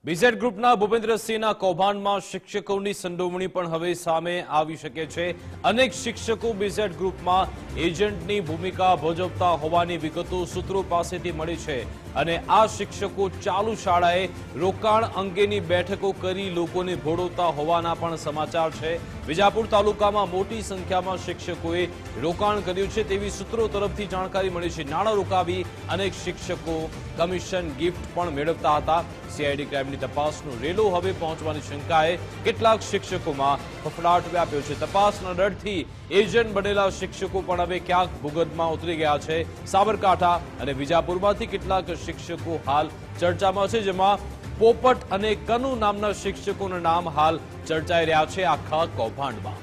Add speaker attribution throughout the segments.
Speaker 1: BZ ગ્રુપના ભૂપેન્દ્રસિંહના કૌભાંડમાં શિક્ષકોની સંડોવણી પણ હવે સામે આવી શકે છે। અનેક શિક્ષકો બીઝેડ ગ્રુપમાં એજન્ટની ભૂમિકા ભજવતા હોવાની વિગતો સૂત્રો પાસેથી મળી છે અને આ શિક્ષકો ચાલુ શાળાએ રોકાણ અંગેની બેઠકો કરી લોકોને ભોળવતા હોવાના પણ સમાચાર છે। વિજાપુર તાલુકામાં મોટી સંખ્યામાં શિક્ષકોએ રોકાણ કર્યું છે તેવી સૂત્રો તરફથી જાણકારી મળી છે। નાણાં રોકાવી અનેક શિક્ષકો કમિશન ગિફ્ટ પણ મેળવતા હતા। સીઆઈડી ક્રાઇમની તપાસનો રેલો હવે પહોંચવાની શંકાએ કેટલાક શિક્ષકોમાં ફફડાટ વ્યાપ્યો છે। તપાસના ડરથી એજન્ટ બનેલા શિક્ષકો પણ હવે ક્યાંક ભૂગર્ભમાં ઉતરી ગયા છે। સાબરકાંઠા અને વિજાપુરમાંથી કેટલાક શિક્ષકો હાલ ચર્ચામાં છે, જેમાં પોપટ અને કનુ નામના શિક્ષકોના નામ હાલ ચર્ચાઈ રહ્યા છે આખા કૌભાંડમાં।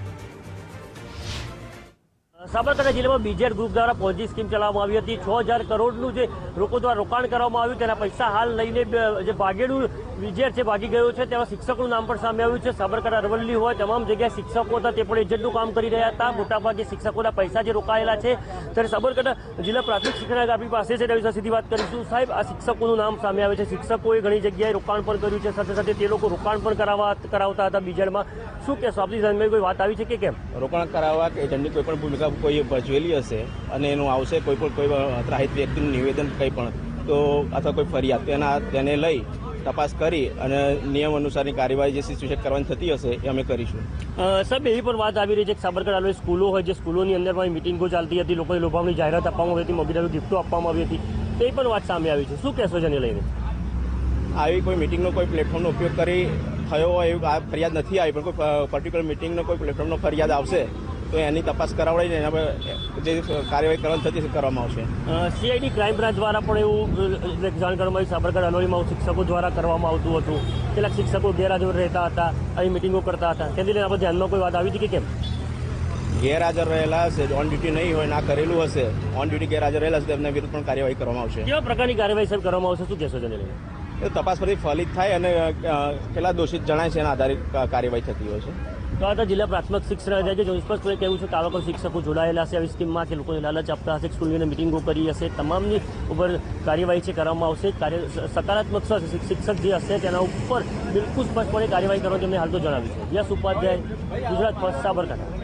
Speaker 2: સાબરકાંઠા જિલ્લામાં બીઝેડ ગ્રુપ દ્વારા પોન્જી સ્કીમ ચલાવવામાં આવી હતી। 6000 કરોડનું જે લોકો દ્વારા રોકાણ કરવામાં આવ્યું તેના પૈસા હાલ લઈને જે ભાગેડું બીઝેડ છે ભાગી ગયો છે તેવા શિક્ષકોનું નામ પણ સામે આવ્યું છે। સાબરકાંઠા અરવલ્લી હોય તમામ જગ્યાએ શિક્ષકો હતા તે પણ એજન્ટનું કામ કરી રહ્યા હતા। મોટાભાગે શિક્ષકોના પૈસા જે રોકાયેલા છે ત્યારે સાબરકાંઠા જિલ્લા પ્રાથમિક શિક્ષણ આપણી પાસે છે તેના વિશે સીધી વાત કરીશું। સાહેબ, આ શિક્ષકોનું નામ સામે આવે છે, શિક્ષકોએ ઘણી જગ્યાએ રોકાણ પણ કર્યું છે, સાથે સાથે તે લોકો રોકાણ પણ કરાવતા હતા બીઝેડમાં। શું કહેશો, આપની ધ્યાનમાં કોઈ વાત આવી છે કે કેમ?
Speaker 3: રોકાણ કરાવવા કે એજન્ટની કોઈ પણ ભૂમિકા કોઈ ભજવેલી હશે અને એનું આવશે કોઈ ત્રાહિત વ્યક્તિનું નિવેદન કંઈ પણ તો અથવા કોઈ ફરિયાદ તેને લઈ તપાસ કરી અને નિયમ અનુસારની કાર્યવાહી જે સિચ્યુએશન કરવાની થતી હશે એ અમે કરીશું।
Speaker 2: સાહેબ, એવી પણ વાત આવી રહી છે કે સાબરકાંઠા સ્કૂલો હોય, જે સ્કૂલોની અંદર પણ મિટિંગો ચાલતી હતી, લોકોને લોભામણી જાહેરાત આપવામાં આવી હતી, મોંઘી ગિફ્ટો આપવામાં આવી હતી, તે પણ વાત સામે આવી છે। શું કહેશો જેને લઈને?
Speaker 3: આવી કોઈ મિટિંગનો કોઈ પ્લેટફોર્મનો ઉપયોગ કરી થયો હોય એવી આ ફરિયાદ નથી આવી, પણ કોઈ પર્ટિક્યુલર મિટિંગનો કોઈ પ્લેટફોર્મનો ફરિયાદ આવશે તો એની તપાસ કરાવડાવીને એના પર જે કાર્યવાહી કરવાની થતી છે કરવામાં આવશે।
Speaker 2: સીઆઈડી ક્રાઇમ બ્રાન્ચ દ્વારા પણ એવું જાણ કરવામાં આવી, સાબરકાંઠા અરવલ્લીમાં શિક્ષકો દ્વારા કરવામાં આવતું હતું, કેટલાક શિક્ષકો ગેરહાજર રહેતા હતા, આવી મિટિંગો કરતા હતા, તેને લઈને આપણે ધ્યાનમાં કોઈ વાત આવી હતી કે કેમ?
Speaker 3: ગેરહાજર રહેલા હશે, ઓન ડ્યુટી નહીં હોય, ના કરેલું હશે, ઓન ડ્યુટી ગેરહાજર રહેલા હશે તેમના વિરુદ્ધ પણ કાર્યવાહી કરવામાં આવશે।
Speaker 2: કેવા પ્રકારની કાર્યવાહી સાહેબ કરવામાં આવશે, શું કહેશો તેને લઈને?
Speaker 3: એ તપાસ પરથી ફલિત થાય અને કેટલા દોષિત જણાય છે એના આધારે કાર્યવાહી થતી હોય છે।
Speaker 2: તો આ જિલ્લા પ્રાથમિક શિક્ષણ અધિકારી સ્પષ્ટપણે કહેવું છે કે આ લોકો શિક્ષકો જોડાયેલા હશે આવી સ્કીમમાં, કે લોકોને લાલચ આપતા હશે, સ્કૂલની મિટિંગો કરી હશે, તમામની ઉપર કાર્યવાહી છે કરવામાં આવશે। સકારાત્મક શિક્ષક જે હશે તેના ઉપર બિલકુલ સ્પષ્ટપણે કાર્યવાહી કરવાની તેમને હાલ તો જણાવ્યું છે। યશ ઉપાધ્યાય, ગુજરાત ફર્સ્ટ, સાબરકાંઠા।